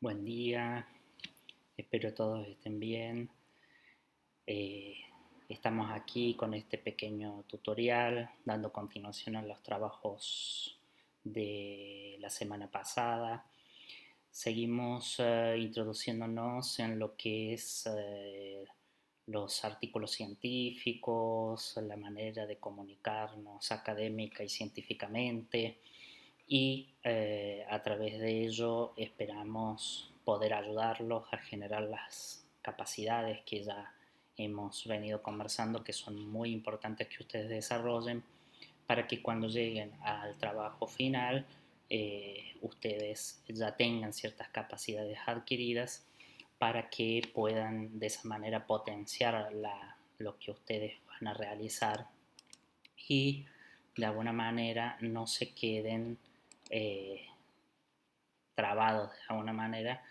Buen día, espero todos estén bien. Eh, Estamos aquí con este pequeño tutorial dando continuación a los trabajos de la semana pasada. Seguimos introduciéndonos en lo que es los artículos científicos, la manera de comunicarnos académica y científicamente y a través de ello esperamos poder ayudarlos a generar las capacidades que ya hemos venido conversando, que son muy importantes que ustedes desarrollen para que cuando lleguen al trabajo final ustedes ya tengan ciertas capacidades adquiridas para que puedan de esa manera potenciar lo que ustedes van a realizar y de alguna manera no se queden eh, trabados de alguna manera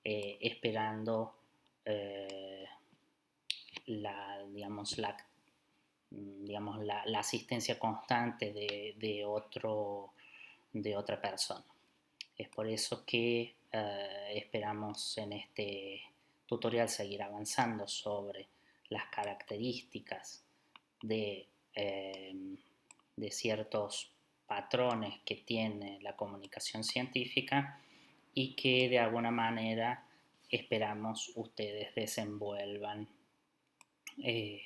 esperando eh, la, digamos, la asistencia constante de otra persona. Es por eso que esperamos en este tutorial seguir avanzando sobre las características de, eh, de ciertos patrones que tiene la comunicación científica y que de alguna manera esperamos ustedes desenvuelvan eh,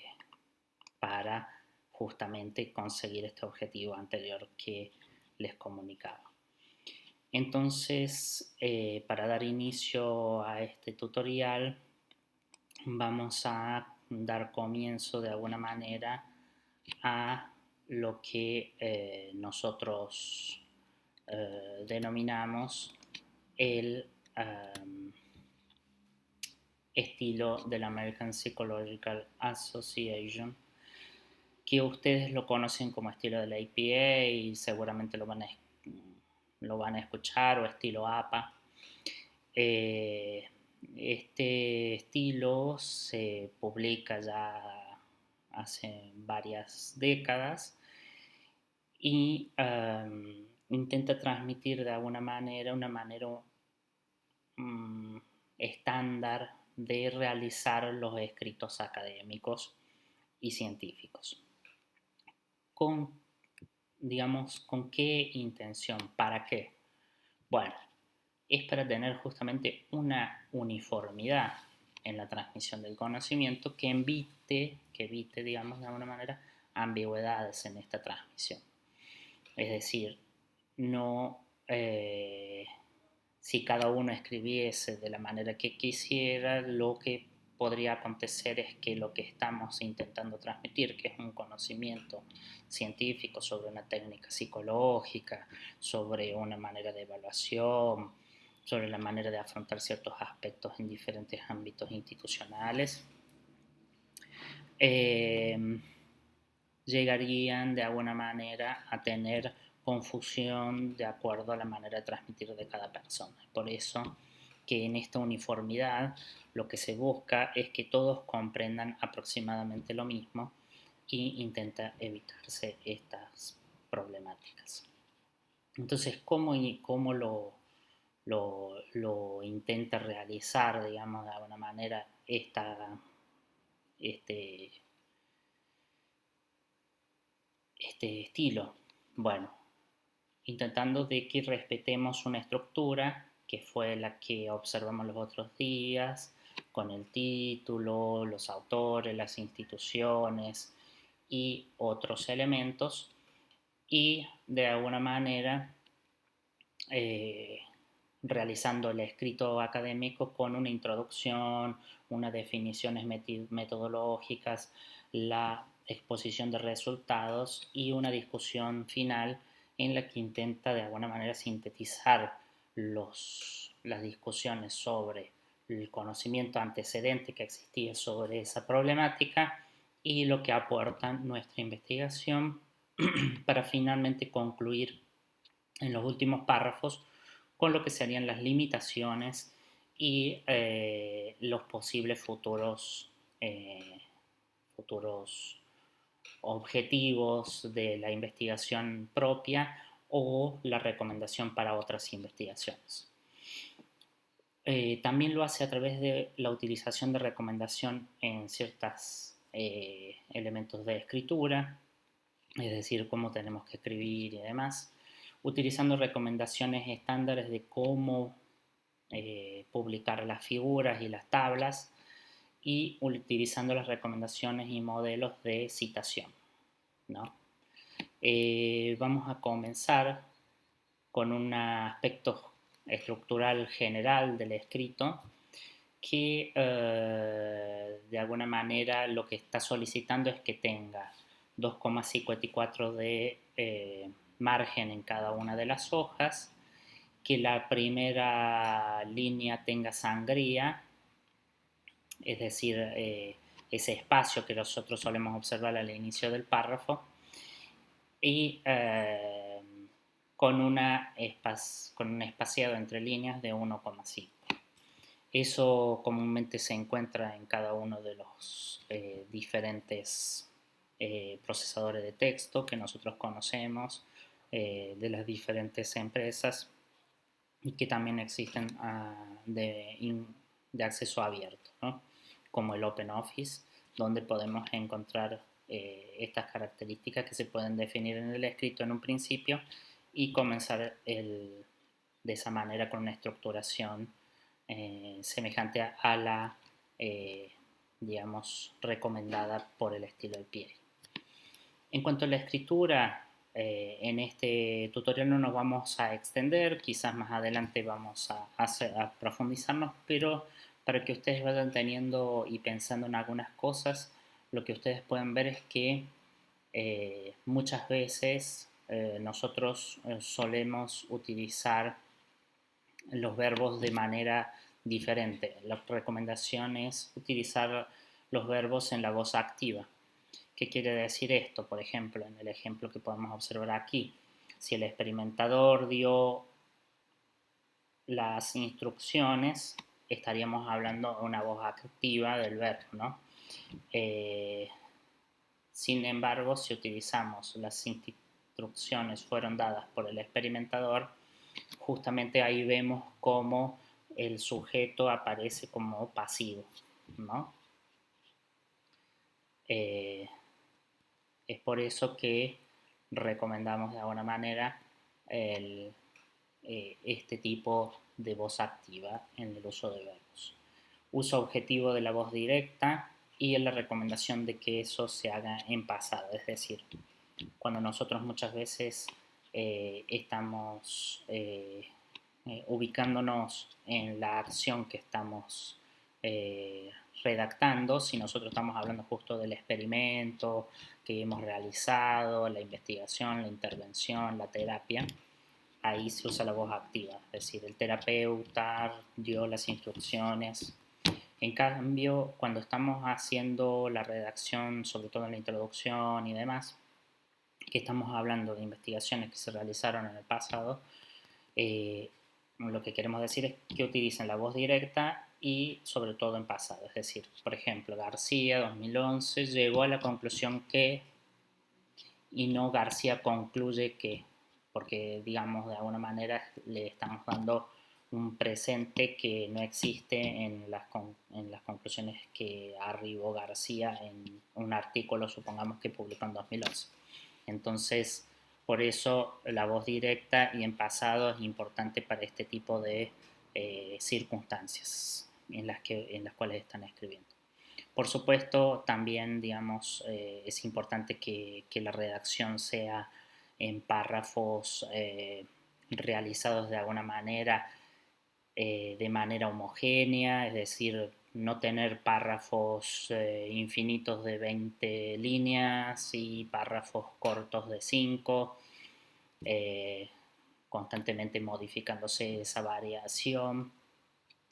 para justamente conseguir este objetivo anterior que les comunicaba. Entonces, para dar inicio a este tutorial, vamos a dar comienzo de alguna manera a lo que nosotros denominamos el estilo del American Psychological Association, que ustedes lo conocen como estilo de la APA y seguramente lo van a escuchar, o estilo APA. Este estilo se publica ya hace varias décadas y intenta transmitir de alguna manera una manera estándar de realizar los escritos académicos y científicos. ¿Con, digamos, con qué intención? ¿Para qué? Bueno, es para tener justamente una uniformidad en la transmisión del conocimiento que evite, digamos, de alguna manera, ambigüedades en esta transmisión. Es decir, no si cada uno escribiese de la manera que quisiera, lo que podría acontecer es que lo que estamos intentando transmitir, que es un conocimiento científico sobre una técnica psicológica, sobre una manera de evaluación, sobre la manera de afrontar ciertos aspectos en diferentes ámbitos institucionales, eh, llegarían de alguna manera a tener confusión de acuerdo a la manera de transmitir de cada persona. Por eso que en esta uniformidad lo que se busca es que todos comprendan aproximadamente lo mismo y intenta evitarse estas problemáticas. Entonces, ¿cómo lo intenta realizar, digamos, de alguna manera este, este estilo? Bueno, intentando de que respetemos una estructura que fue la que observamos los otros días, con el título, los autores, las instituciones y otros elementos, y de alguna manera eh, realizando el escrito académico con una introducción, unas definiciones metodológicas, la exposición de resultados y una discusión final en la que intenta de alguna manera sintetizar las discusiones sobre el conocimiento antecedente que existía sobre esa problemática y lo que aporta nuestra investigación para finalmente concluir en los últimos párrafos con lo que serían las limitaciones y los posibles futuros objetivos de la investigación propia o la recomendación para otras investigaciones. También lo hace a través de la utilización de recomendación en ciertos elementos de escritura, es decir, cómo tenemos que escribir y demás, utilizando recomendaciones estándares de cómo publicar las figuras y las tablas y utilizando las recomendaciones y modelos de citación, ¿no? Vamos a comenzar con un aspecto estructural general del escrito que de alguna manera lo que está solicitando es que tenga 2,54 de margen en cada una de las hojas, que la primera línea tenga sangría, es decir, ese espacio que nosotros solemos observar al inicio del párrafo, y con un espaciado entre líneas de 1,5. Eso comúnmente se encuentra en cada uno de los diferentes procesadores de texto que nosotros conocemos, de las diferentes empresas y que también existen de acceso abierto, ¿no? Como el OpenOffice, donde podemos encontrar estas características que se pueden definir en el escrito en un principio y comenzar de esa manera con una estructuración semejante a la, digamos, recomendada por el estilo del pie. En cuanto a la escritura, en este tutorial no nos vamos a extender, quizás más adelante vamos a profundizarnos, pero para que ustedes vayan teniendo y pensando en algunas cosas, lo que ustedes pueden ver es que muchas veces nosotros solemos utilizar los verbos de manera diferente. La recomendación es utilizar los verbos en la voz activa. ¿Qué quiere decir esto? Por ejemplo, en el ejemplo que podemos observar aquí, si el experimentador dio las instrucciones, estaríamos hablando de una voz activa del verbo, ¿no? Sin embargo, si utilizamos las instrucciones fueron dadas por el experimentador, justamente ahí vemos cómo el sujeto aparece como pasivo, ¿no? Es por eso que recomendamos de alguna manera este tipo de voz activa en el uso de verbos. Uso objetivo de la voz directa y en la recomendación de que eso se haga en pasado, es decir, cuando nosotros muchas veces estamos ubicándonos en la acción que estamos redactando, si nosotros estamos hablando justo del experimento que hemos realizado, la investigación, la intervención, la terapia, ahí se usa la voz activa, es decir, el terapeuta dio las instrucciones. En cambio, cuando estamos haciendo la redacción, sobre todo en la introducción y demás, que estamos hablando de investigaciones que se realizaron en el pasado, lo que queremos decir es que utilicen la voz directa y sobre todo en pasado. Es decir, por ejemplo, García 2011 llegó a la conclusión que y no García concluye que, porque digamos de alguna manera le estamos dando un presente que no existe en las conclusiones que arribó García en un artículo, supongamos que publicó en 2011. Entonces, por eso la voz directa y en pasado es importante para este tipo de circunstancias en las cuales están escribiendo. Por supuesto, también, digamos, es importante que la redacción sea en párrafos realizados de alguna manera, de manera homogénea, es decir, no tener párrafos infinitos de 20 líneas y párrafos cortos de 5, constantemente modificándose esa variación,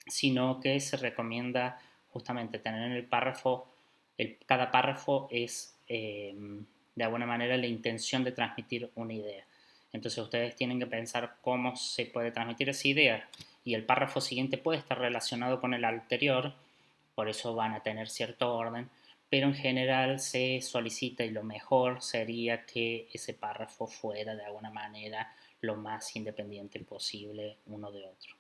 sino que se recomienda justamente tener en el párrafo, cada párrafo es de alguna manera la intención de transmitir una idea. Entonces ustedes tienen que pensar cómo se puede transmitir esa idea y el párrafo siguiente puede estar relacionado con el anterior, por eso van a tener cierto orden, pero en general se solicita y lo mejor sería que ese párrafo fuera de alguna manera lo más independiente posible uno de otro.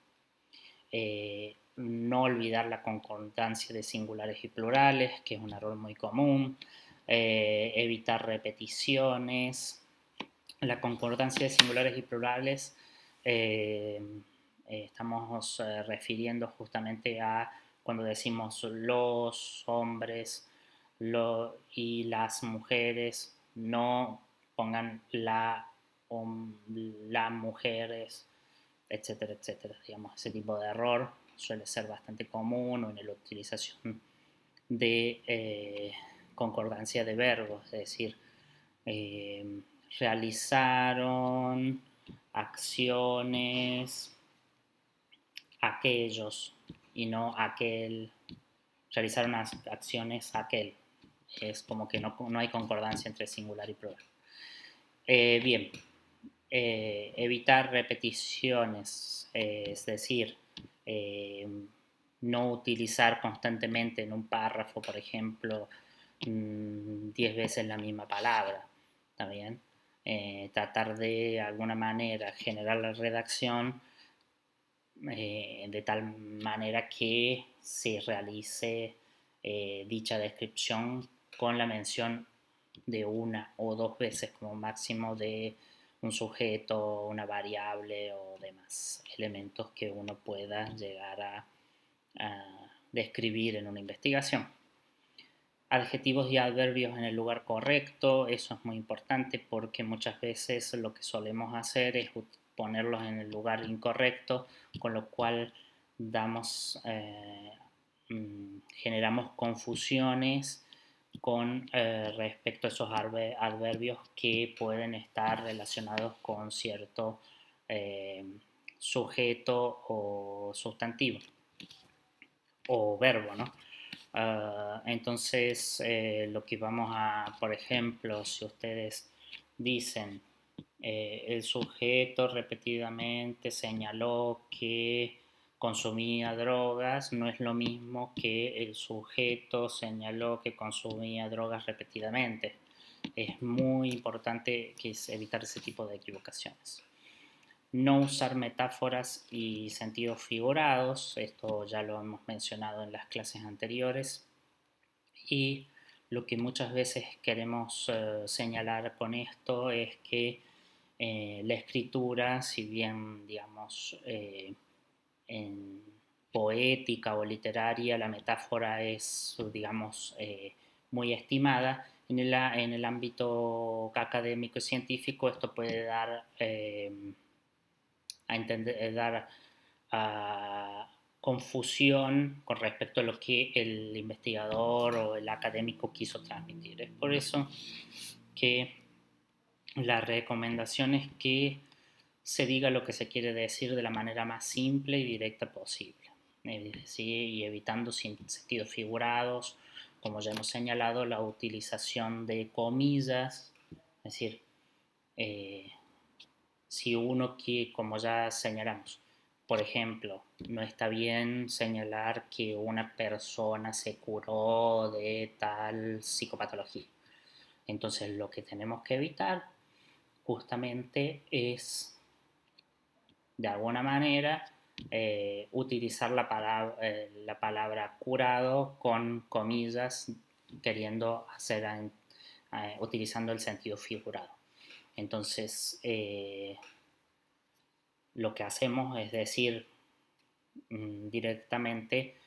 no olvidar la concordancia de singulares y plurales, que es un error muy común, evitar repeticiones. La concordancia de singulares y plurales estamos refiriendo justamente a cuando decimos los hombres y las mujeres, no pongan la mujeres, etcétera, etcétera. Digamos, ese tipo de error suele ser bastante común o en la utilización de concordancia de verbos, es decir, eh, realizaron acciones aquellos y no aquel, realizaron acciones aquel. Es como que no hay concordancia entre singular y plural. Bien, evitar repeticiones, es decir, no utilizar constantemente en un párrafo, por ejemplo, 10 veces la misma palabra, ¿está bien? Tratar de alguna manera generar la redacción de tal manera que se realice dicha descripción con la mención de una o dos veces como máximo de un sujeto, una variable o demás elementos que uno pueda llegar a describir en una investigación. Adjetivos y adverbios en el lugar correcto, eso es muy importante porque muchas veces lo que solemos hacer es ponerlos en el lugar incorrecto, con lo cual generamos confusiones con respecto a esos adverbios que pueden estar relacionados con cierto sujeto o sustantivo o verbo, ¿no? Entonces, lo que vamos a, por ejemplo, si ustedes dicen, el sujeto repetidamente señaló que consumía drogas, no es lo mismo que el sujeto señaló que consumía drogas repetidamente. Es muy importante evitar ese tipo de equivocaciones. No usar metáforas y sentidos figurados, esto ya lo hemos mencionado en las clases anteriores, y lo que muchas veces queremos señalar con esto es que la escritura, si bien digamos en poética o literaria la metáfora es digamos muy estimada, en el ámbito académico y científico esto puede dar a entender, dar a confusión con respecto a lo que el investigador o el académico quiso transmitir. Es por eso que la recomendación es que se diga lo que se quiere decir de la manera más simple y directa posible, ¿sí? Y evitando sentidos figurados, como ya hemos señalado, la utilización de comillas, es decir, eh, si uno quiere, como ya señalamos, por ejemplo, no está bien señalar que una persona se curó de tal psicopatología. Entonces lo que tenemos que evitar justamente es, de alguna manera, utilizar la palabra curado con comillas, queriendo hacer, utilizando el sentido figurado. Entonces, lo que hacemos es decir directamente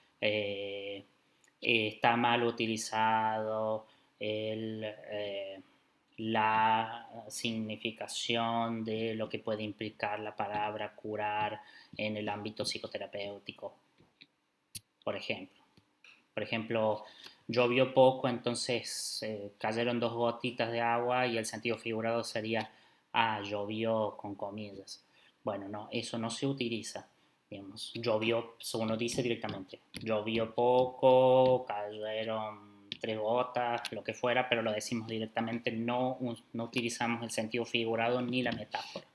está mal utilizado la significación de lo que puede implicar la palabra curar en el ámbito psicoterapéutico, por ejemplo. Por ejemplo, llovió poco, entonces cayeron dos gotitas de agua y el sentido figurado sería, llovió con comillas. Bueno, no, eso no se utiliza. Digamos, llovió, uno dice directamente, llovió poco, cayeron tres gotas, lo que fuera, pero lo decimos directamente, no utilizamos el sentido figurado ni la metáfora,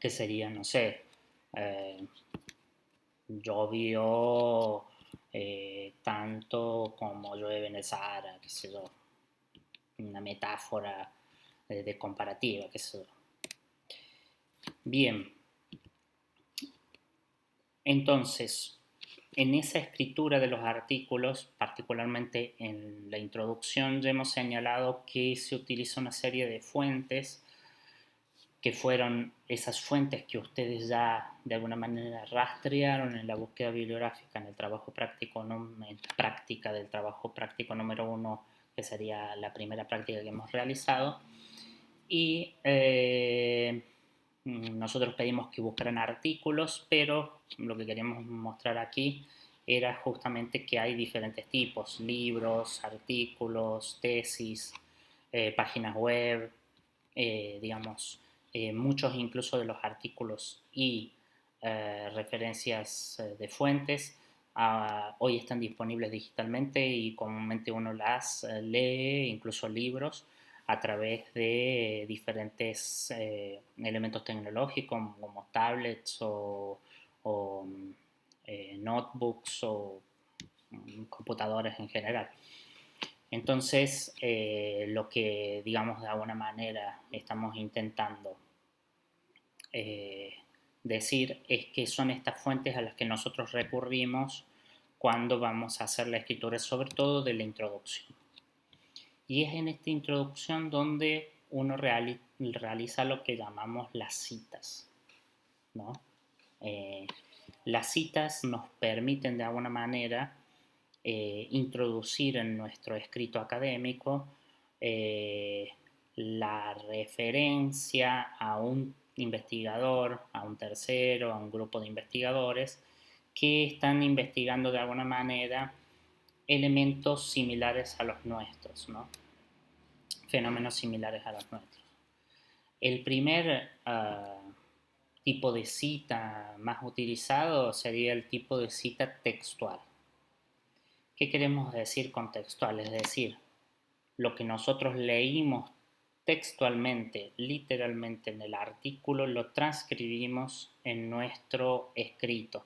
que sería, no sé, llovió tanto como llueve en el Sahara, qué sé yo, una metáfora de comparativa, qué sé yo. Bien, Entonces, en esa escritura de los artículos, particularmente en la introducción, ya hemos señalado que se utiliza una serie de fuentes que fueron esas fuentes que ustedes ya de alguna manera rastrearon en la búsqueda bibliográfica, en el trabajo práctico, en la práctica del trabajo práctico número 1, que sería la primera práctica que hemos realizado. Y nosotros pedimos que buscaran artículos, pero lo que queríamos mostrar aquí era justamente que hay diferentes tipos: libros, artículos, tesis, páginas web, digamos, muchos incluso de los artículos y referencias de fuentes hoy están disponibles digitalmente y comúnmente uno las lee, incluso libros, a través de diferentes elementos tecnológicos como tablets o notebooks o computadores en general. Entonces, lo que, digamos, de alguna manera estamos intentando decir es que son estas fuentes a las que nosotros recurrimos cuando vamos a hacer la escritura, sobre todo de la introducción. Y es en esta introducción donde uno realiza lo que llamamos las citas, ¿no? Las citas nos permiten de alguna manera introducir en nuestro escrito académico la referencia a un investigador, a un tercero, a un grupo de investigadores que están investigando de alguna manera elementos similares a los nuestros, ¿no? Fenómenos similares a los nuestros. El primer tipo de cita más utilizado sería el tipo de cita textual. ¿Qué queremos decir con textual? Es decir, lo que nosotros leímos textualmente, literalmente en el artículo, lo transcribimos en nuestro escrito.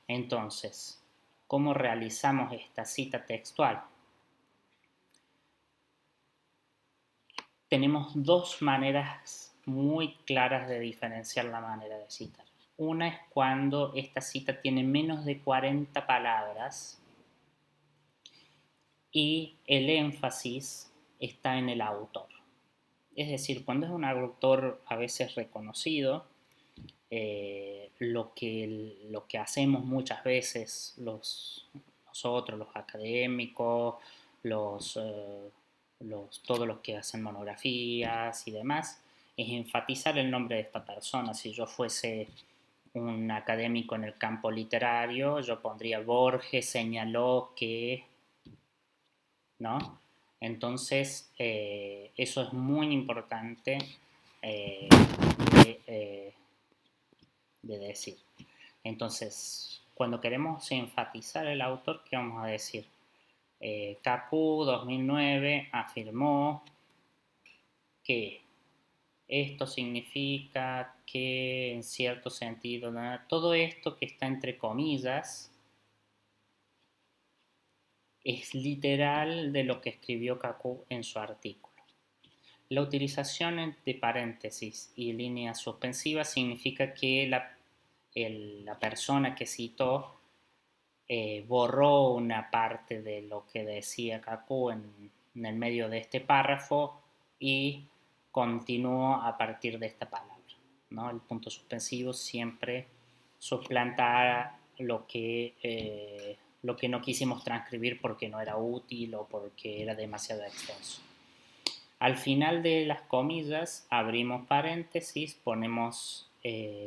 Entonces, ¿cómo realizamos esta cita textual? Tenemos dos maneras muy claras de diferenciar la manera de citar. Una es cuando esta cita tiene menos de 40 palabras y el énfasis está en el autor. Es decir, cuando es un autor a veces reconocido, lo que hacemos muchas veces nosotros, los académicos, todos los que hacen monografías y demás, es enfatizar el nombre de esta persona. Si yo fuese un académico en el campo literario, yo pondría Borges señaló que, ¿no? Entonces, eso es muy importante eh, de decir. Entonces, cuando queremos enfatizar el autor, ¿qué vamos a decir? Capú 2009 afirmó que esto significa que en cierto sentido, ¿no? Todo esto que está entre comillas es literal de lo que escribió Capú en su artículo. La utilización de paréntesis y líneas suspensivas significa que la persona que citó borró una parte de lo que decía Capú en el medio de este párrafo y continuó a partir de esta palabra, ¿no? El punto suspensivo siempre suplanta lo que no quisimos transcribir porque no era útil o porque era demasiado extenso. Al final de las comillas abrimos paréntesis, ponemos,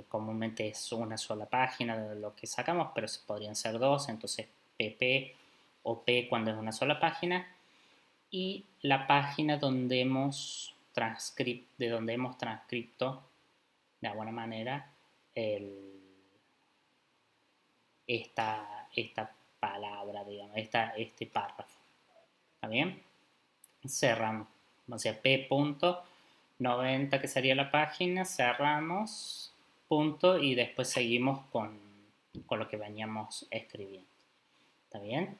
comúnmente es una sola página de lo que sacamos, pero podrían ser dos, entonces pp o p cuando es una sola página, y la página donde hemos transcripto de alguna manera esta palabra, digamos, este párrafo. ¿Está bien? Cerramos. O sea, p.90 que sería la página, cerramos, punto, y después seguimos con lo que veníamos escribiendo. ¿Está bien?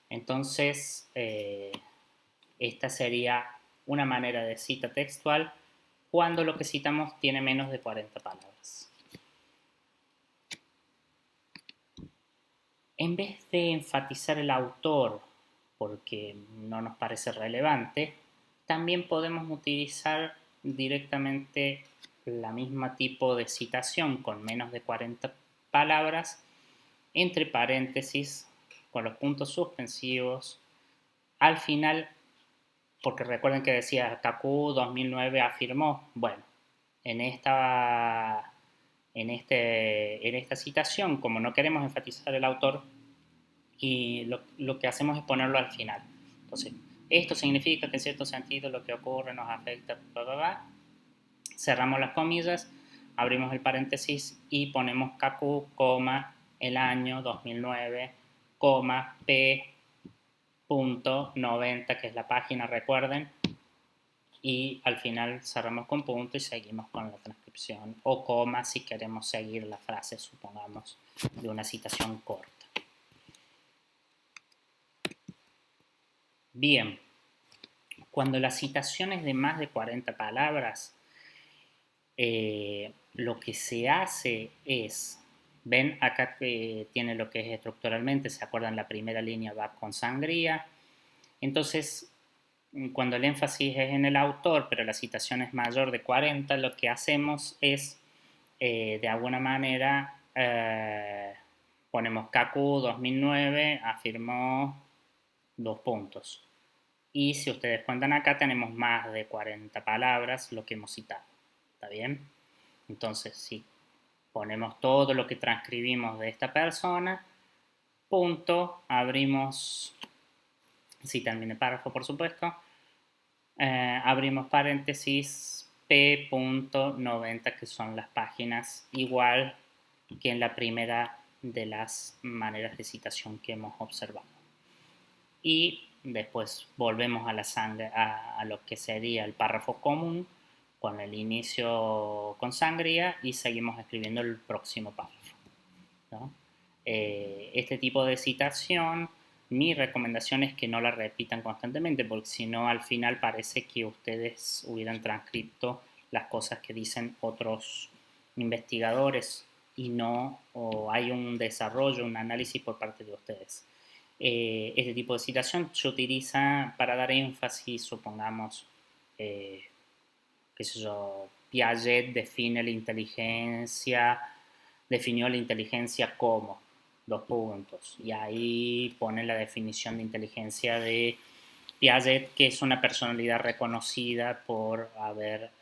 Entonces, esta sería una manera de cita textual cuando lo que citamos tiene menos de 40 palabras. En vez de enfatizar el autor porque no nos parece relevante, también podemos utilizar directamente la misma tipo de citación con menos de 40 palabras, entre paréntesis, con los puntos suspensivos, al final, porque recuerden que decía Kaku 2009 afirmó, bueno, en esta, en esta citación, como no queremos enfatizar el autor, y lo que hacemos es ponerlo al final. Entonces, esto significa que en cierto sentido lo que ocurre nos afecta, bla, bla, bla. Cerramos las comillas, abrimos el paréntesis y ponemos Kaku, el año 2009, p.90, que es la página, recuerden, y al final cerramos con punto y seguimos con la transcripción, o coma si queremos seguir la frase, supongamos, de una citación corta. Bien, cuando la citación es de más de 40 palabras, lo que se hace es, ven acá que tiene lo que es estructuralmente, se acuerdan, la primera línea va con sangría, entonces cuando el énfasis es en el autor, pero la citación es mayor de 40, lo que hacemos es, de alguna manera, ponemos Kaku 2009, afirmó 2 puntos. Y si ustedes cuentan acá, tenemos más de 40 palabras lo que hemos citado. ¿Está bien? Entonces, si ponemos todo lo que transcribimos de esta persona, punto, abrimos, si termina el párrafo, por supuesto, abrimos paréntesis p.90, que son las páginas, igual que en la primera de las maneras de citación que hemos observado. Y después volvemos a lo que sería el párrafo común con el inicio con sangría y seguimos escribiendo el próximo párrafo, ¿no? Este tipo de citación, mi recomendación es que no la repitan constantemente, porque si no al final parece que ustedes hubieran transcrito las cosas que dicen otros investigadores y no, o hay un desarrollo, un análisis por parte de ustedes. Este tipo de citación se utiliza para dar énfasis, supongamos, qué sé yo, Piaget definió la inteligencia como, 2 puntos, y ahí pone la definición de inteligencia de Piaget, que es una personalidad reconocida por haber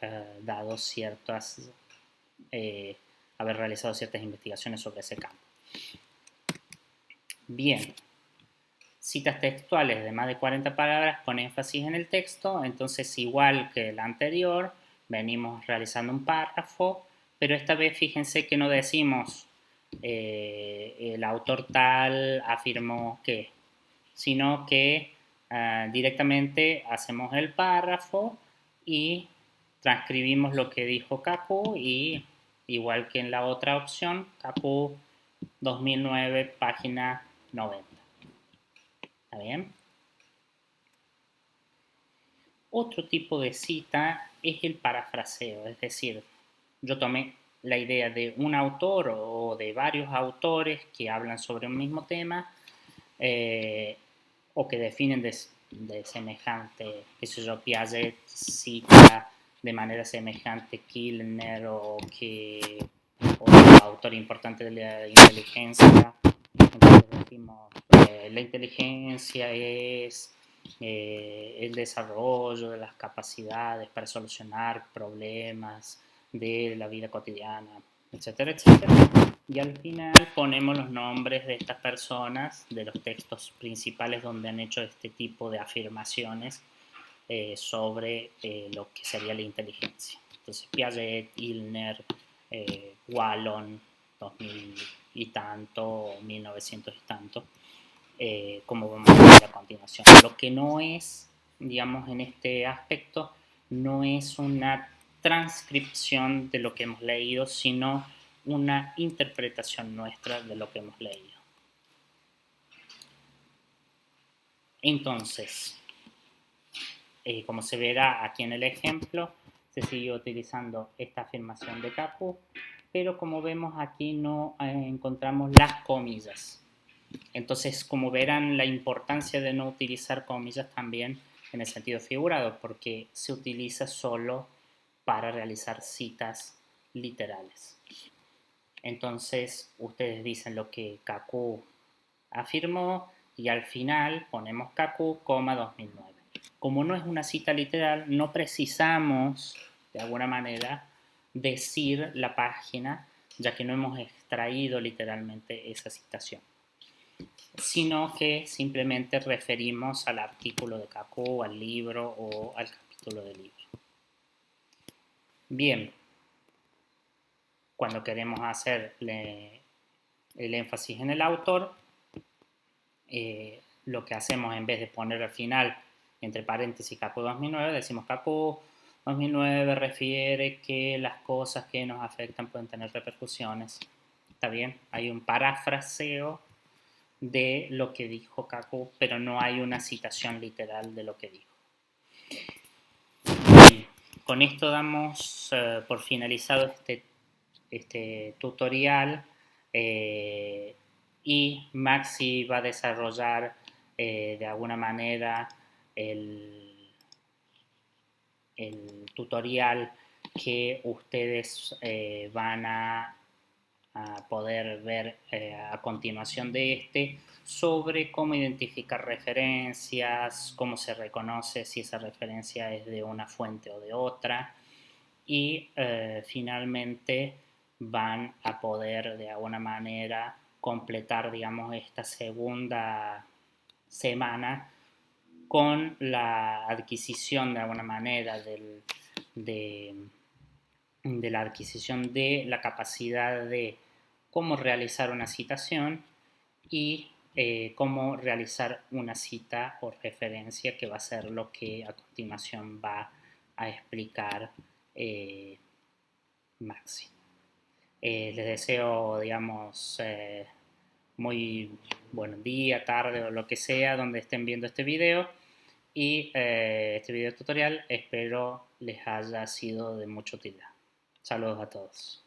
haber realizado ciertas investigaciones sobre ese campo. Bien, citas textuales de más de 40 palabras con énfasis en el texto, entonces igual que el anterior, venimos realizando un párrafo, pero esta vez fíjense que no decimos el autor tal afirmó que, sino que directamente hacemos el párrafo y transcribimos lo que dijo Kaku y igual que en la otra opción, Kaku 2009, página 90. ¿Está bien? Otro tipo de cita es el parafraseo, es decir, yo tomé la idea de un autor o de varios autores que hablan sobre un mismo tema o que definen de semejante, qué sé yo, Piaget cita de manera semejante Kilner o que otro autor importante de la inteligencia. Entonces decimos, la inteligencia es el desarrollo de las capacidades para solucionar problemas de la vida cotidiana, etcétera, etcétera. Y al final ponemos los nombres de estas personas, de los textos principales donde han hecho este tipo de afirmaciones sobre lo que sería la inteligencia. Entonces Piaget, Ilner, Wallon, 2000 y tanto, 1900 y tanto, como vamos a ver a continuación. Lo que no es, digamos, en este aspecto, no es una transcripción de lo que hemos leído, sino una interpretación nuestra de lo que hemos leído. Entonces, como se verá aquí en el ejemplo, se sigue utilizando esta afirmación de Kaku, pero como vemos aquí no encontramos las comillas. Entonces, como verán, la importancia de no utilizar comillas también en el sentido figurado, porque se utiliza solo para realizar citas literales. Entonces, ustedes dicen lo que Kaku afirmó y al final ponemos Kaku, 2009. Como no es una cita literal, no precisamos, de alguna manera, decir la página, ya que no hemos extraído literalmente esa citación, sino que simplemente referimos al artículo de Kaku, al libro o al capítulo del libro. Bien, cuando queremos hacer el énfasis en el autor, lo que hacemos en vez de poner al final, entre paréntesis, Kaku 2009, decimos Kaku 2009 refiere que las cosas que nos afectan pueden tener repercusiones. ¿Está bien? Hay un parafraseo de lo que dijo Kaku, pero no hay una citación literal de lo que dijo. Bien, con esto damos por finalizado este tutorial y Maxi va a desarrollar de alguna manera el tutorial que ustedes van a poder ver a continuación de este sobre cómo identificar referencias, cómo se reconoce si esa referencia es de una fuente o de otra y finalmente van a poder de alguna manera completar, digamos, esta segunda semana con la adquisición de alguna manera de la adquisición de la capacidad de cómo realizar una citación y cómo realizar una cita o referencia, que va a ser lo que a continuación va a explicar Maxi. Les deseo, digamos, muy buen día, tarde o lo que sea donde estén viendo este video y este video tutorial espero les haya sido de mucha utilidad. Saludos a todos.